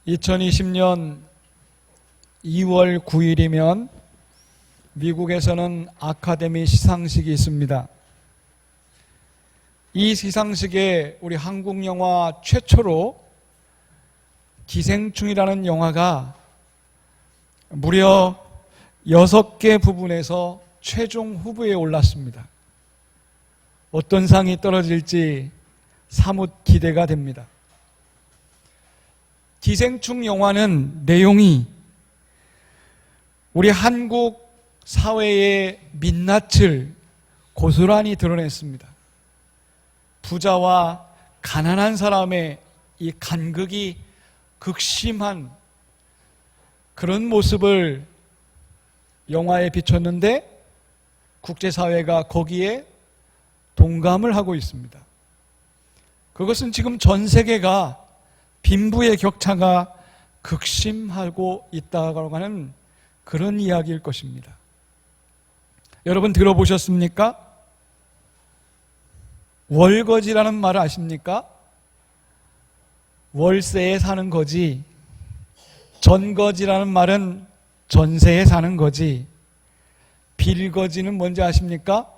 2020년 2월 9일이면 미국에서는 아카데미 시상식이 있습니다. 이 시상식에 우리 한국 영화 최초로 기생충이라는 영화가 무려 6개 부분에서 최종 후보에 올랐습니다. 어떤 상이 떨어질지 사뭇 기대가 됩니다. 기생충 영화는 내용이 우리 한국 사회의 민낯을 고스란히 드러냈습니다. 부자와 가난한 사람의 이 간극이 극심한 그런 모습을 영화에 비췄는데 국제사회가 거기에 동감을 하고 있습니다. 그것은 지금 전 세계가 빈부의 격차가 극심하고 있다고 하는 그런 이야기일 것입니다. 여러분 들어보셨습니까? 월거지라는 말을 아십니까? 월세에 사는 거지. 전거지라는 말은 전세에 사는 거지. 빌거지는 뭔지 아십니까?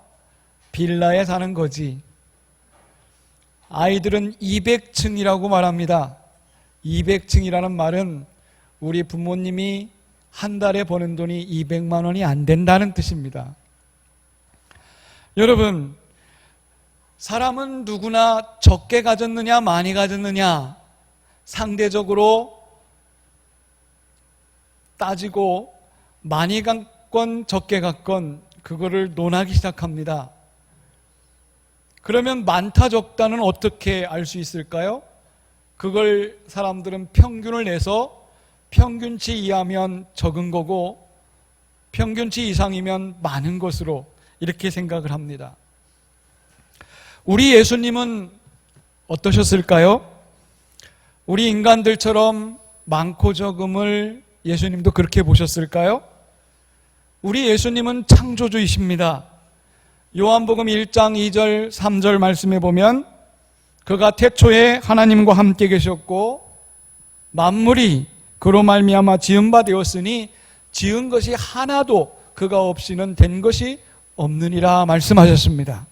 빌라에 사는 거지. 아이들은 200층이라고 말합니다. 200층이라는 말은 우리 부모님이 한 달에 버는 돈이 200만 원이 안 된다는 뜻입니다. 여러분, 사람은 누구나 적게 가졌느냐 많이 가졌느냐 상대적으로 따지고 많이 갖건 적게 갖건 그거를 논하기 시작합니다. 그러면 많다 적다는 어떻게 알 수 있을까요? 그걸 사람들은 평균을 내서 평균치 이하면 적은 거고 평균치 이상이면 많은 것으로 이렇게 생각을 합니다. 우리 예수님은 어떠셨을까요? 우리 인간들처럼 많고 적음을 예수님도 그렇게 보셨을까요? 우리 예수님은 창조주이십니다. 요한복음 1장 2절 3절 말씀에 보면 그가 태초에 하나님과 함께 계셨고 만물이 그로 말미암아 지은 바 되었으니 지은 것이 하나도 그가 없이는 된 것이 없느니라 말씀하셨습니다.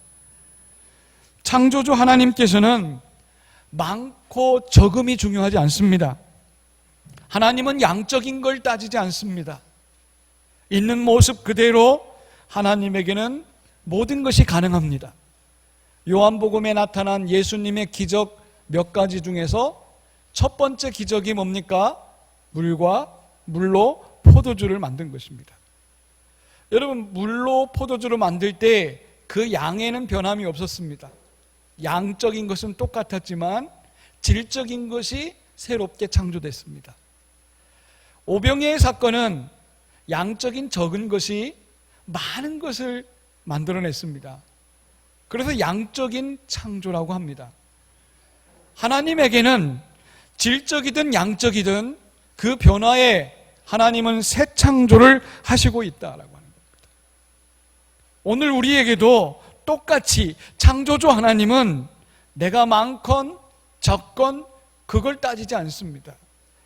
창조주 하나님께서는 많고 적음이 중요하지 않습니다. 하나님은 양적인 걸 따지지 않습니다. 있는 모습 그대로 하나님에게는 모든 것이 가능합니다. 요한복음에 나타난 예수님의 기적 몇 가지 중에서 첫 번째 기적이 뭡니까? 물로 포도주를 만든 것입니다. 여러분, 물로 포도주를 만들 때 그 양에는 변함이 없었습니다. 양적인 것은 똑같았지만 질적인 것이 새롭게 창조됐습니다. 오병이의 사건은 양적인 적은 것이 많은 것을 만들어냈습니다. 그래서 양적인 창조라고 합니다. 하나님에게는 질적이든 양적이든 그 변화에 하나님은 새 창조를 하시고 있다라고 하는 겁니다. 오늘 우리에게도 똑같이 창조주 하나님은 내가 많건 적건 그걸 따지지 않습니다.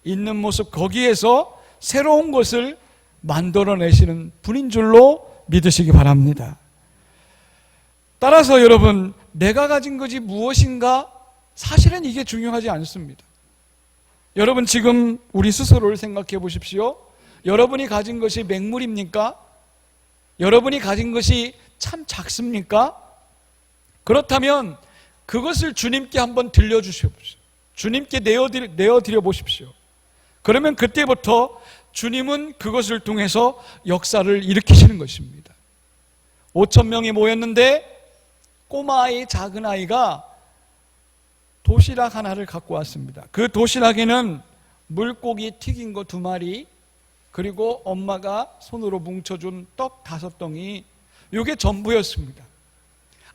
있는 모습 거기에서 새로운 것을 만들어내시는 분인 줄로 믿으시기 바랍니다. 따라서 여러분, 내가 가진 것이 무엇인가? 사실은 이게 중요하지 않습니다. 여러분, 지금 우리 스스로를 생각해 보십시오. 여러분이 가진 것이 맹물입니까? 여러분이 가진 것이 참 작습니까? 그렇다면 그것을 주님께 한번 들려주십시오. 주님께 내어드려 보십시오. 그러면 그때부터 주님은 그것을 통해서 역사를 일으키시는 것입니다. 5,000명이 모였는데 꼬마아이, 작은 아이가 도시락 하나를 갖고 왔습니다. 그 도시락에는 물고기 튀긴 거 2마리, 그리고 엄마가 손으로 뭉쳐준 떡 5덩이, 이게 전부였습니다.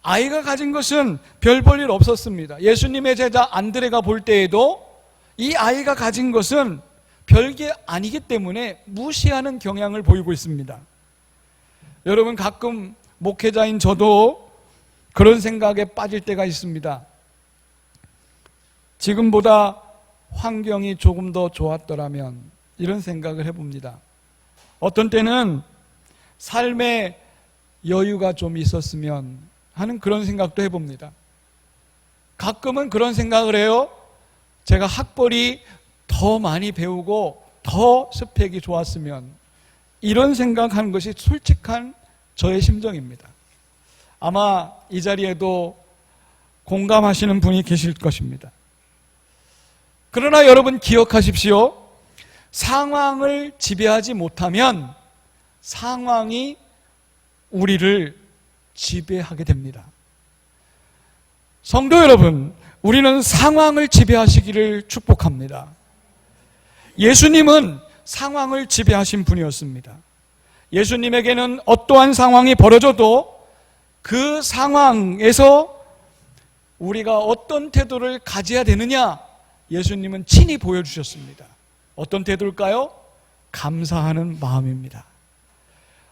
아이가 가진 것은 별 볼 일 없었습니다. 예수님의 제자 안드레가 볼 때에도 이 아이가 가진 것은 별게 아니기 때문에 무시하는 경향을 보이고 있습니다. 여러분, 가끔 목회자인 저도 그런 생각에 빠질 때가 있습니다. 지금보다 환경이 조금 더 좋았더라면, 이런 생각을 해봅니다. 어떤 때는 삶에 여유가 좀 있었으면 하는 그런 생각도 해봅니다. 가끔은 그런 생각을 해요. 제가 학벌이 더 많이 배우고 더 스펙이 좋았으면, 이런 생각하는 것이 솔직한 저의 심정입니다. 아마 이 자리에도 공감하시는 분이 계실 것입니다. 그러나 여러분 기억하십시오. 상황을 지배하지 못하면 상황이 우리를 지배하게 됩니다. 성도 여러분, 우리는 상황을 지배하시기를 축복합니다. 예수님은 상황을 지배하신 분이었습니다. 예수님에게는 어떠한 상황이 벌어져도 그 상황에서 우리가 어떤 태도를 가져야 되느냐, 예수님은 친히 보여주셨습니다. 어떤 태도일까요? 감사하는 마음입니다.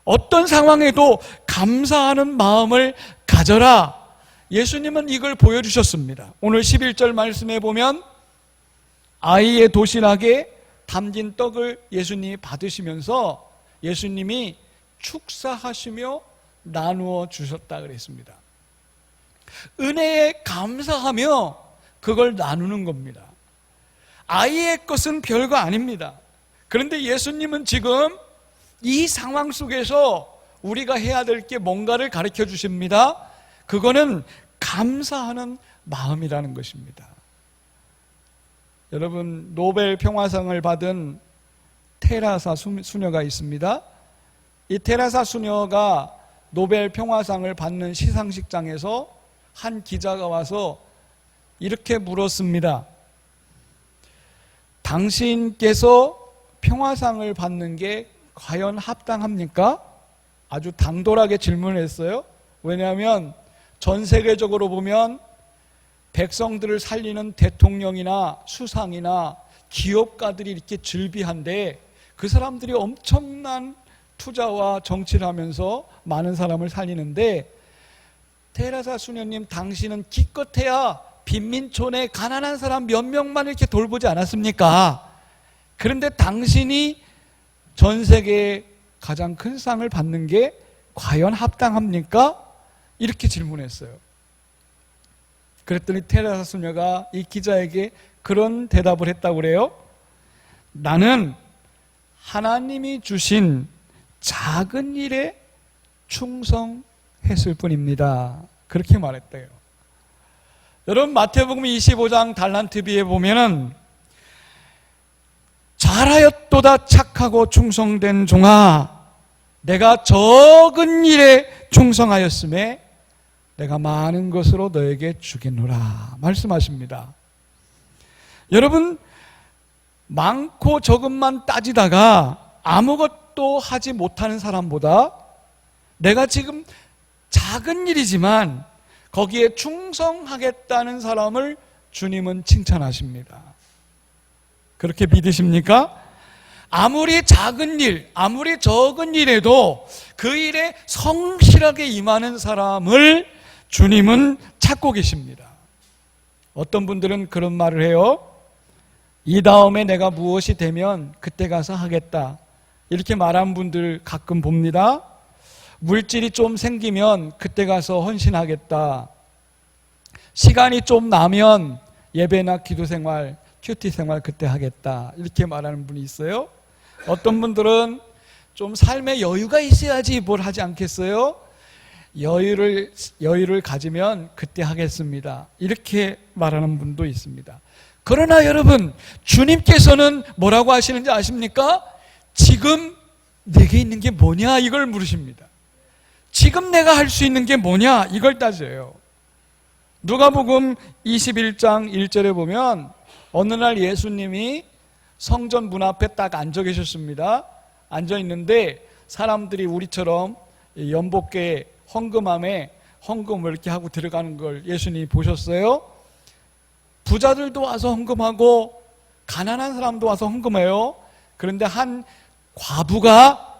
어떤 상황에도 감사하는 마음을 가져라. 예수님은 이걸 보여주셨습니다. 오늘 11절 말씀에 보면 아이의 도시락에 담긴 떡을 예수님이 받으시면서 예수님이 축사하시며 나누어 주셨다 그랬습니다. 은혜에 감사하며 그걸 나누는 겁니다. 아이의 것은 별거 아닙니다. 그런데 예수님은 지금 이 상황 속에서 우리가 해야 될 게 뭔가를 가르쳐 주십니다. 그거는 감사하는 마음이라는 것입니다. 여러분, 노벨 평화상을 받은 테라사 수녀가 있습니다. 이 테라사 수녀가 노벨 평화상을 받는 시상식장에서 한 기자가 와서 이렇게 물었습니다. 당신께서 평화상을 받는 게 과연 합당합니까? 아주 당돌하게 질문을 했어요. 왜냐하면 전 세계적으로 보면 백성들을 살리는 대통령이나 수상이나 기업가들이 이렇게 즐비한데 그 사람들이 엄청난 투자와 정치를 하면서 많은 사람을 살리는데, 테라사 수녀님, 당신은 기껏해야 빈민촌에 가난한 사람 몇 명만 이렇게 돌보지 않았습니까? 그런데 당신이 전 세계에 가장 큰 상을 받는 게 과연 합당합니까? 이렇게 질문했어요. 그랬더니 테라사 수녀가 이 기자에게 그런 대답을 했다고 그래요. 나는 하나님이 주신 작은 일에 충성했을 뿐입니다. 그렇게 말했대요. 여러분, 마태복음 25장 달란트비에 보면은 잘하였도다 착하고 충성된 종아, 내가 적은 일에 충성하였음에 내가 많은 것으로 너에게 주겠노라 말씀하십니다. 여러분, 많고 적음만 따지다가 아무것도 하지 못하는 사람보다 내가 지금 작은 일이지만 거기에 충성하겠다는 사람을 주님은 칭찬하십니다. 그렇게 믿으십니까? 아무리 작은 일, 아무리 적은 일에도 그 일에 성실하게 임하는 사람을 주님은 찾고 계십니다. 어떤 분들은 그런 말을 해요. 이 다음에 내가 무엇이 되면 그때 가서 하겠다, 이렇게 말하는 분들 가끔 봅니다. 물질이 좀 생기면 그때 가서 헌신하겠다, 시간이 좀 나면 예배나 기도생활, 큐티 생활 그때 하겠다, 이렇게 말하는 분이 있어요. 어떤 분들은 좀 삶에 여유가 있어야지 뭘 하지 않겠어요? 여유를 가지면 그때 하겠습니다, 이렇게 말하는 분도 있습니다. 그러나 여러분, 주님께서는 뭐라고 하시는지 아십니까? 지금 내게 있는 게 뭐냐, 이걸 물으십니다. 지금 내가 할 수 있는 게 뭐냐, 이걸 따져요. 누가복음 21장 1절에 보면 어느 날 예수님이 성전 문 앞에 딱 앉아 계셨습니다. 앉아 있는데 사람들이 우리처럼 연복계 헌금함에 헌금을 이렇게 하고 들어가는 걸 예수님이 보셨어요. 부자들도 와서 헌금하고 가난한 사람도 와서 헌금해요. 그런데 한 과부가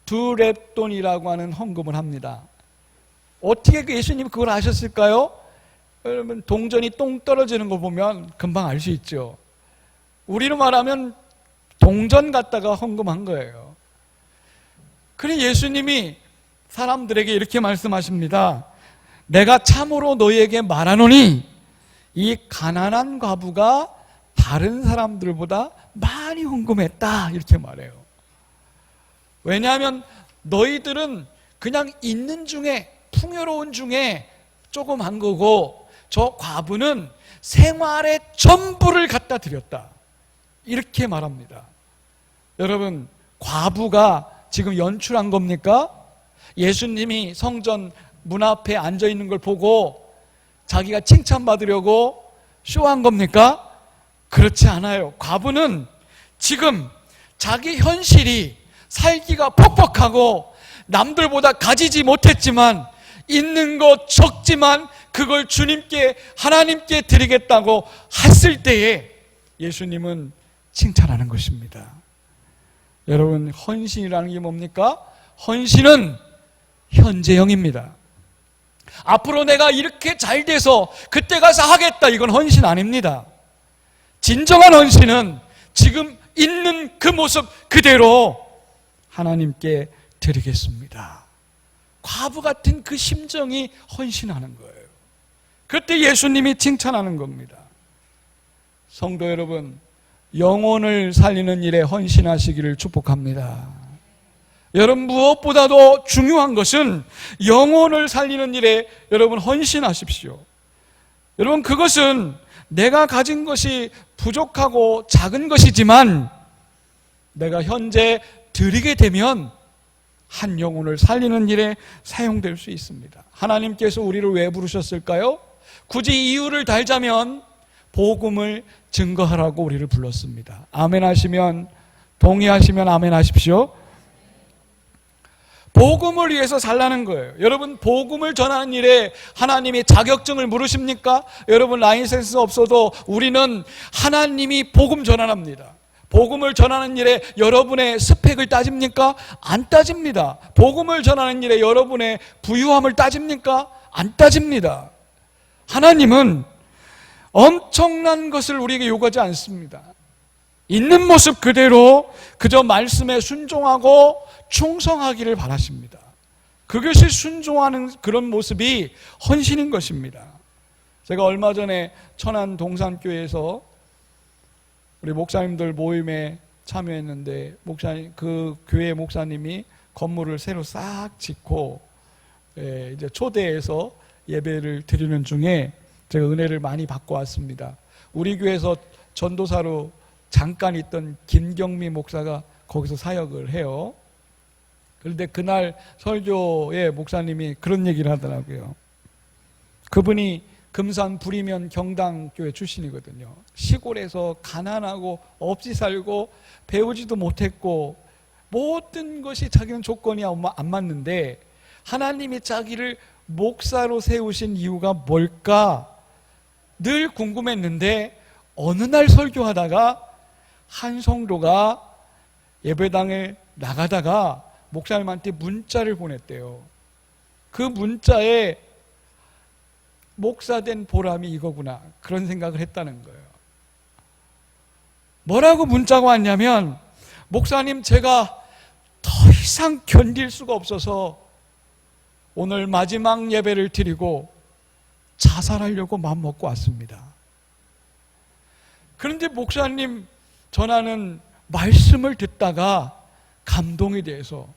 두 렙돈이라고 하는 헌금을 합니다. 어떻게 예수님이 그걸 아셨을까요? 여러분, 동전이 똥 떨어지는 거 보면 금방 알 수 있죠. 우리로 말하면 동전 갖다가 헌금한 거예요. 그래 예수님이 사람들에게 이렇게 말씀하십니다. 내가 참으로 너희에게 말하노니 이 가난한 과부가 다른 사람들보다 많이 헌금했다 이렇게 말해요. 왜냐하면 너희들은 그냥 있는 중에 풍요로운 중에 조금 한 거고 저 과부는 생활의 전부를 갖다 드렸다 이렇게 말합니다. 여러분, 과부가 지금 연출한 겁니까? 예수님이 성전 문 앞에 앉아 있는 걸 보고 자기가 칭찬받으려고 쇼한 겁니까? 그렇지 않아요. 과부는 지금 자기 현실이 살기가 퍽퍽하고 남들보다 가지지 못했지만 있는 것 적지만 그걸 주님께 하나님께 드리겠다고 했을 때에 예수님은 칭찬하는 것입니다. 여러분, 헌신이라는 게 뭡니까? 헌신은 현재형입니다. 앞으로 내가 이렇게 잘 돼서 그때 가서 하겠다, 이건 헌신 아닙니다. 진정한 헌신은 지금 있는 그 모습 그대로 하나님께 드리겠습니다. 과부 같은 그 심정이 헌신하는 거예요. 그때 예수님이 칭찬하는 겁니다. 성도 여러분, 영혼을 살리는 일에 헌신하시기를 축복합니다. 여러분, 무엇보다도 중요한 것은 영혼을 살리는 일에 여러분 헌신하십시오. 여러분, 그것은 내가 가진 것이 부족하고 작은 것이지만 내가 현재 드리게 되면 한 영혼을 살리는 일에 사용될 수 있습니다. 하나님께서 우리를 왜 부르셨을까요? 굳이 이유를 달자면 복음을 증거하라고 우리를 불렀습니다. 아멘 하시면, 동의하시면 아멘 하십시오. 복음을 위해서 살라는 거예요. 여러분, 복음을 전하는 일에 하나님이 자격증을 물으십니까? 여러분, 라이센스 없어도 우리는 하나님이 복음 전환합니다. 복음을 전하는 일에 여러분의 스펙을 따집니까? 안 따집니다. 복음을 전하는 일에 여러분의 부유함을 따집니까? 안 따집니다. 하나님은 엄청난 것을 우리에게 요구하지 않습니다. 있는 모습 그대로 그저 말씀에 순종하고 충성하기를 바라십니다. 그것이 순종하는 그런 모습이 헌신인 것입니다. 제가 얼마 전에 천안 동산교회에서 우리 목사님들 모임에 참여했는데 그 교회 목사님이 건물을 새로 싹 짓고 이제 초대해서 예배를 드리는 중에 제가 은혜를 많이 받고 왔습니다. 우리 교회에서 전도사로 잠깐 있던 김경미 목사가 거기서 사역을 해요. 그런데 그날 설교에 목사님이 그런 얘기를 하더라고요. 그분이 금산 부리면 경당교회 출신이거든요. 시골에서 가난하고 없이 살고 배우지도 못했고 모든 것이 자기는 조건이 안 맞는데 하나님이 자기를 목사로 세우신 이유가 뭘까 늘 궁금했는데 어느 날 설교하다가 한 성도가 예배당에 나가다가 목사님한테 문자를 보냈대요. 그 문자에 목사된 보람이 이거구나, 그런 생각을 했다는 거예요. 뭐라고 문자가 왔냐면, 목사님, 제가 더 이상 견딜 수가 없어서 오늘 마지막 예배를 드리고 자살하려고 마음먹고 왔습니다. 그런데 목사님 전하는 말씀을 듣다가 감동이 돼서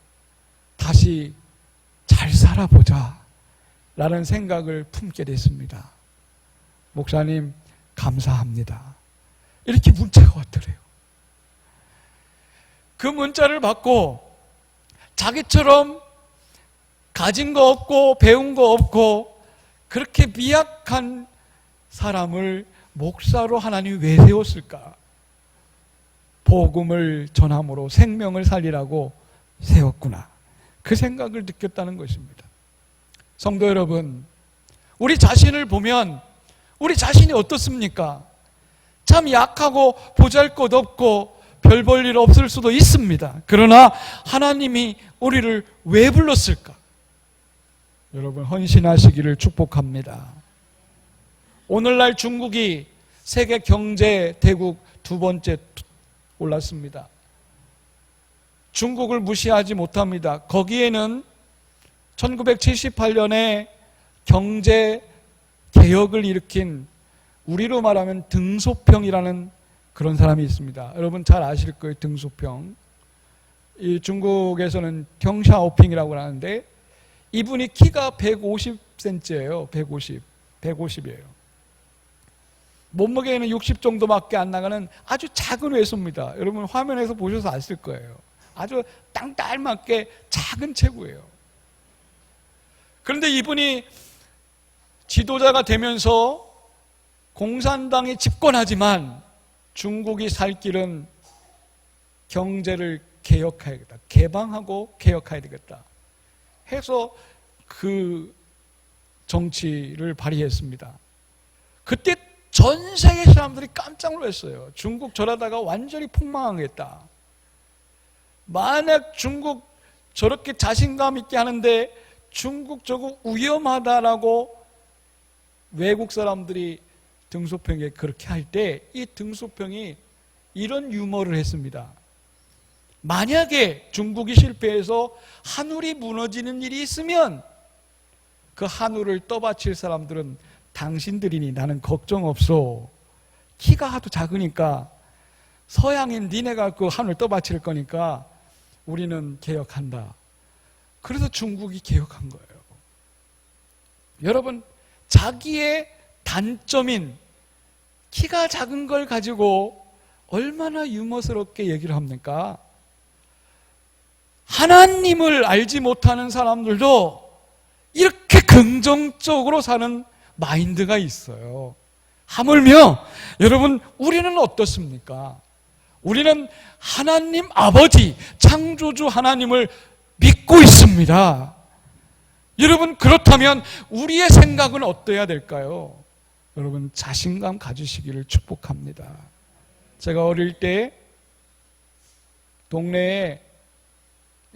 다시 잘 살아보자 라는 생각을 품게 됐습니다. 목사님 감사합니다. 이렇게 문자가 왔더래요. 그 문자를 받고 자기처럼 가진 거 없고 배운 거 없고 그렇게 미약한 사람을 목사로 하나님이 왜 세웠을까? 복음을 전함으로 생명을 살리라고 세웠구나, 그 생각을 느꼈다는 것입니다. 성도 여러분, 우리 자신을 보면 우리 자신이 어떻습니까? 참 약하고 보잘것없고 별 볼 일 없을 수도 있습니다. 그러나 하나님이 우리를 왜 불렀을까? 여러분, 헌신하시기를 축복합니다. 오늘날 중국이 세계 경제 대국 2번째 올랐습니다. 중국을 무시하지 못합니다. 거기에는 1978년에 경제 개혁을 일으킨, 우리로 말하면 등소평이라는 그런 사람이 있습니다. 여러분 잘 아실 거예요. 등소평. 이 중국에서는 덩샤오핑이라고 하는데, 이분이 키가 150cm예요. 150이에요. 몸무게는 60 정도밖에 안 나가는 아주 작은 외소입니다. 여러분 화면에서 보셔서 아실 거예요. 아주 땅딸맞게 작은 체구예요. 그런데 이분이 지도자가 되면서 공산당이 집권하지만 중국이 살 길은 경제를 개혁해야겠다. 개방하고 개혁해야 되겠다 해서 그 정치를 발휘했습니다. 그때 전 세계 사람들이 깜짝 놀랐어요. 중국 저러다가 완전히 폭망하겠다. 만약 중국 저렇게 자신감 있게 하는데 중국 저거 위험하다라고 외국 사람들이 등소평에 그렇게 할 때 이 등소평이 이런 유머를 했습니다. 만약에 중국이 실패해서 한울이 무너지는 일이 있으면 그 한울을 떠받칠 사람들은 당신들이니 나는 걱정 없어. 키가 하도 작으니까 서양인 니네가 그 한울 떠받칠 거니까 우리는 개혁한다. 그래서 중국이 개혁한 거예요. 여러분, 자기의 단점인 키가 작은 걸 가지고 얼마나 유머스럽게 얘기를 합니까? 하나님을 알지 못하는 사람들도 이렇게 긍정적으로 사는 마인드가 있어요. 하물며 여러분, 우리는 어떻습니까? 우리는 하나님 아버지, 창조주 하나님을 믿고 있습니다. 여러분, 그렇다면 우리의 생각은 어떠해야 될까요? 여러분, 자신감 가지시기를 축복합니다. 제가 어릴 때 동네에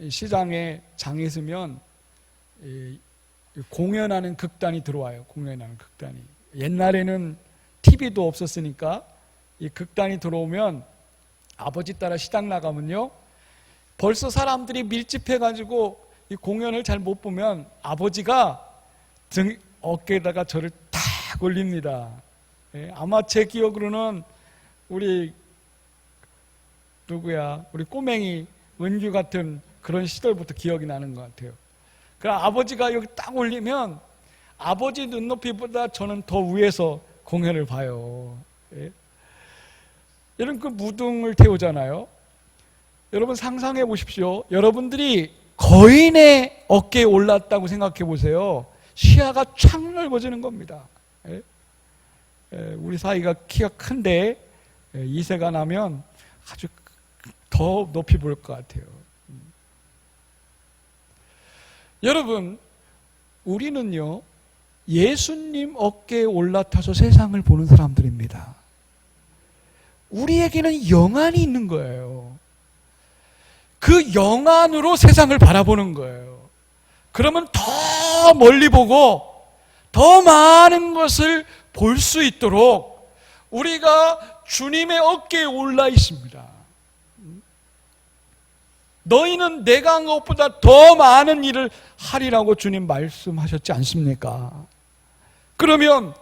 시장에 장이 있으면 공연하는 극단이 들어와요. 공연하는 극단이. 옛날에는 TV도 없었으니까 이 극단이 들어오면 아버지 따라 시장 나가면요, 벌써 사람들이 밀집해가지고 이 공연을 잘 못 보면 아버지가 어깨에다가 저를 탁 올립니다. 예, 아마 제 기억으로는 우리 꼬맹이 은규 같은 그런 시절부터 기억이 나는 것 같아요. 그럼 아버지가 여기 딱 올리면 아버지 눈높이보다 저는 더 위에서 공연을 봐요. 예? 이런 그 무등을 태우잖아요. 여러분 상상해 보십시오. 여러분들이 거인의 어깨에 올랐다고 생각해 보세요. 시야가 쫙 넓어지는 겁니다. 예? 우리 사이가 키가 큰데 2세가 나면 아주 더 높이 볼 것 같아요. 여러분, 우리는요, 예수님 어깨에 올라타서 세상을 보는 사람들입니다. 우리에게는 영안이 있는 거예요. 그 영안으로 세상을 바라보는 거예요. 그러면 더 멀리 보고 더 많은 것을 볼 수 있도록 우리가 주님의 어깨에 올라 있습니다. 너희는 내가 한 것보다 더 많은 일을 하리라고 주님 말씀하셨지 않습니까? 그러면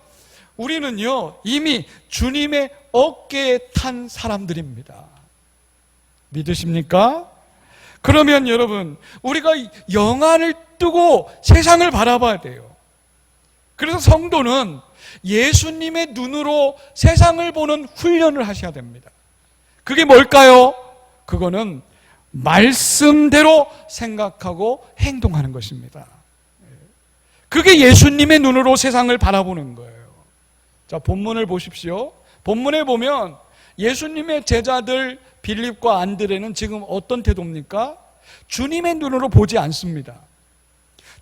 우리는요, 이미 주님의 어깨에 탄 사람들입니다. 믿으십니까? 그러면 여러분, 우리가 영안을 뜨고 세상을 바라봐야 돼요. 그래서 성도는 예수님의 눈으로 세상을 보는 훈련을 하셔야 됩니다. 그게 뭘까요? 그거는 말씀대로 생각하고 행동하는 것입니다. 그게 예수님의 눈으로 세상을 바라보는 거예요. 자, 본문을 보십시오. 본문에 보면 예수님의 제자들 빌립과 안드레는 지금 어떤 태도입니까? 주님의 눈으로 보지 않습니다.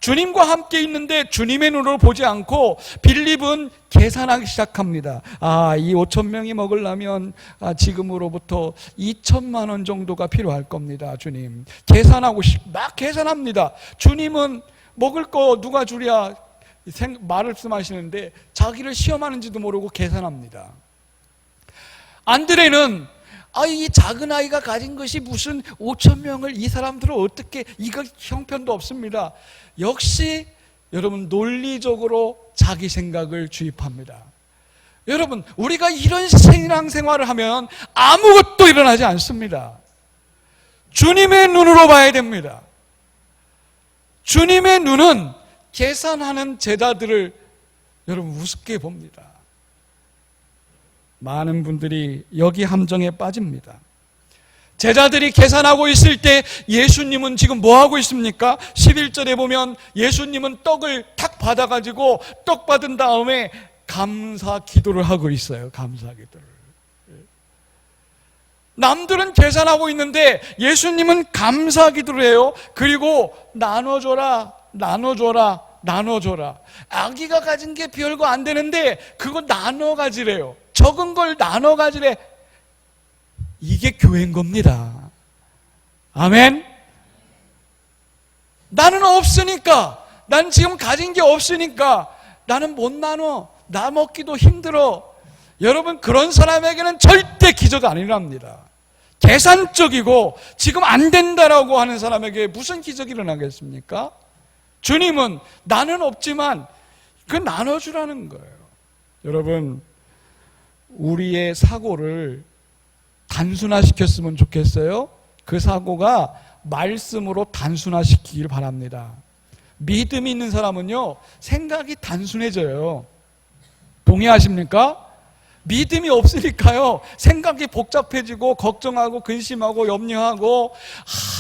주님과 함께 있는데 주님의 눈으로 보지 않고 빌립은 계산하기 시작합니다. 이 5,000명이 먹으려면 지금으로부터 2,000만 원 정도가 필요할 겁니다. 주님. 막 계산합니다. 주님은 먹을 거 누가 주랴? 말씀하시는데 자기를 시험하는지도 모르고 계산합니다. 안드레는 이 작은 아이가 가진 것이 무슨 5천 명을 이 사람들을 어떻게, 이거 형편도 없습니다. 역시 여러분 논리적으로 자기 생각을 주입합니다. 여러분, 우리가 이런 신앙생활을 하면 아무것도 일어나지 않습니다. 주님의 눈으로 봐야 됩니다. 주님의 눈은 계산하는 제자들을 여러분 우습게 봅니다. 많은 분들이 여기 함정에 빠집니다. 제자들이 계산하고 있을 때 예수님은 지금 뭐 하고 있습니까? 11절에 보면 예수님은 떡을 탁 받아가지고 떡 받은 다음에 감사 기도를 하고 있어요. 감사 기도를. 남들은 계산하고 있는데 예수님은 감사 기도를 해요. 그리고 나눠줘라, 나눠줘라, 나눠줘라. 아기가 가진 게 별거 안 되는데 그거 나눠 가지래요. 적은 걸 나눠 가지래. 이게 교회인 겁니다. 아멘. 나는 없으니까, 난 지금 가진 게 없으니까 나는 못 나눠. 나 먹기도 힘들어. 여러분, 그런 사람에게는 절대 기적 안 일어납니다. 계산적이고 지금 안 된다라고 하는 사람에게 무슨 기적이 일어나겠습니까? 주님은 나는 없지만 그 나눠주라는 거예요. 여러분, 우리의 사고를 단순화시켰으면 좋겠어요. 그 사고가 말씀으로 단순화시키길 바랍니다. 믿음이 있는 사람은요, 생각이 단순해져요. 동의하십니까? 믿음이 없으니까요, 생각이 복잡해지고 걱정하고 근심하고 염려하고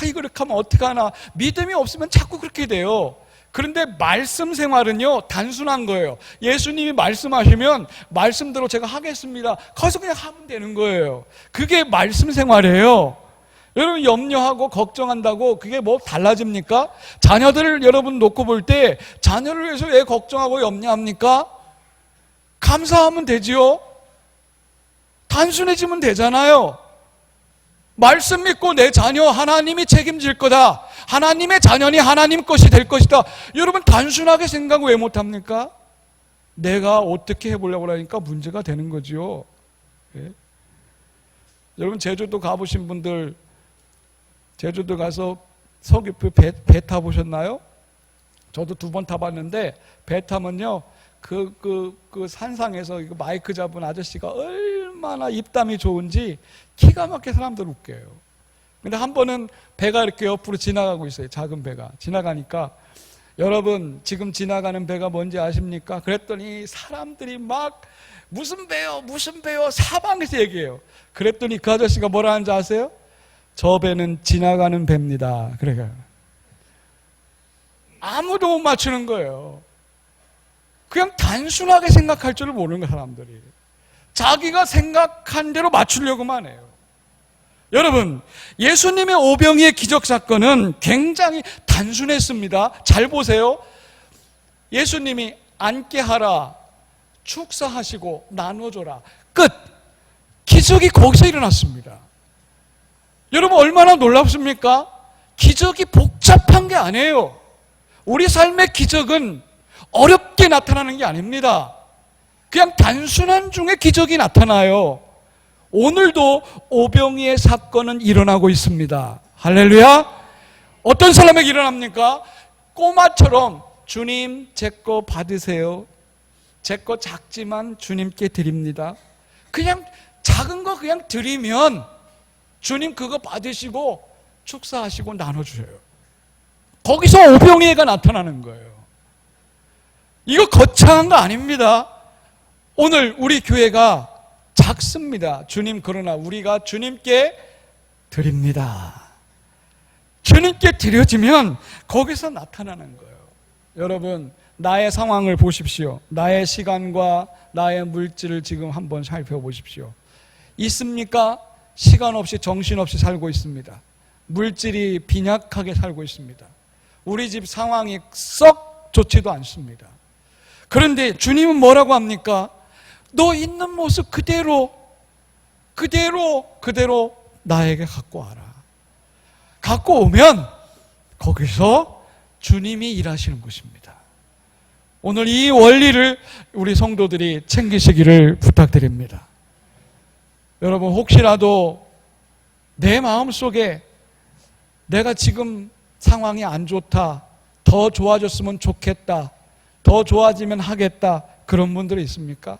이거 이렇게 하면 어떡하나. 믿음이 없으면 자꾸 그렇게 돼요. 그런데 말씀 생활은요, 단순한 거예요. 예수님이 말씀하시면 말씀대로 제가 하겠습니다. 거기서 그냥 하면 되는 거예요. 그게 말씀 생활이에요. 여러분, 염려하고 걱정한다고 그게 뭐 달라집니까? 자녀들을 여러분 놓고 볼 때 자녀를 위해서 왜 걱정하고 염려합니까? 감사하면 되지요. 단순해지면 되잖아요. 말씀 믿고 내 자녀 하나님이 책임질 거다, 하나님의 자녀니 하나님 것이 될 것이다. 여러분, 단순하게 생각 왜 못합니까? 내가 어떻게 해보려고 하니까 문제가 되는 거지요. 예? 여러분, 제주도 가보신 분들, 제주도 가서 서귀포 배 타보셨나요? 저도 2번 타봤는데, 배 타면요, 그 산상에서 마이크 잡은 아저씨가 얼마나 입담이 좋은지 기가 막히게 사람들 웃겨요. 근데 한 번은 배가 이렇게 옆으로 지나가고 있어요. 작은 배가 지나가니까, 여러분 지금 지나가는 배가 뭔지 아십니까? 그랬더니 사람들이 막 무슨 배요, 무슨 배요, 사방에서 얘기해요. 그랬더니 그 아저씨가 뭐라 하는지 아세요? 저 배는 지나가는 배입니다. 그래요. 아무도 못 맞추는 거예요. 그냥 단순하게 생각할 줄을 모르는 거예요, 사람들이. 자기가 생각한 대로 맞추려고만 해요. 여러분, 예수님의 오병이의 기적 사건은 굉장히 단순했습니다. 잘 보세요. 예수님이 앉게 하라, 축사하시고 나눠줘라, 끝. 기적이 거기서 일어났습니다. 여러분, 얼마나 놀랍습니까? 기적이 복잡한 게 아니에요. 우리 삶의 기적은 어렵게 나타나는 게 아닙니다. 그냥 단순한 중에 기적이 나타나요. 오늘도 오병이의 사건은 일어나고 있습니다. 할렐루야. 어떤 사람에게 일어납니까? 꼬마처럼 주님 제 거 받으세요. 제 거 작지만 주님께 드립니다. 그냥 작은 거 그냥 드리면 주님 그거 받으시고 축사하시고 나눠주세요. 거기서 오병이가 나타나는 거예요. 이거 거창한 거 아닙니다. 오늘 우리 교회가 작습니다. 주님, 그러나 우리가 주님께 드립니다. 주님께 드려지면 거기서 나타나는 거예요. 여러분, 나의 상황을 보십시오. 나의 시간과 나의 물질을 지금 한번 살펴보십시오. 있습니까? 시간 없이 정신 없이 살고 있습니다. 물질이 빈약하게 살고 있습니다. 우리 집 상황이 썩 좋지도 않습니다. 그런데 주님은 뭐라고 합니까? 너 있는 모습 그대로 나에게 갖고 와라. 갖고 오면 거기서 주님이 일하시는 것입니다. 오늘 이 원리를 우리 성도들이 챙기시기를 부탁드립니다. 여러분, 혹시라도 내 마음속에 내가 지금 상황이 안 좋다, 더 좋아졌으면 좋겠다, 더 좋아지면 하겠다, 그런 분들이 있습니까?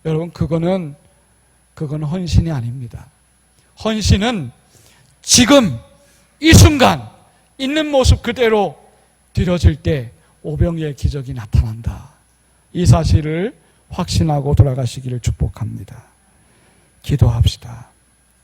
여러분, 그건 헌신이 아닙니다. 헌신은 지금 이 순간 있는 모습 그대로 드려질 때 오병이의 기적이 나타난다. 이 사실을 확신하고 돌아가시기를 축복합니다. 기도합시다.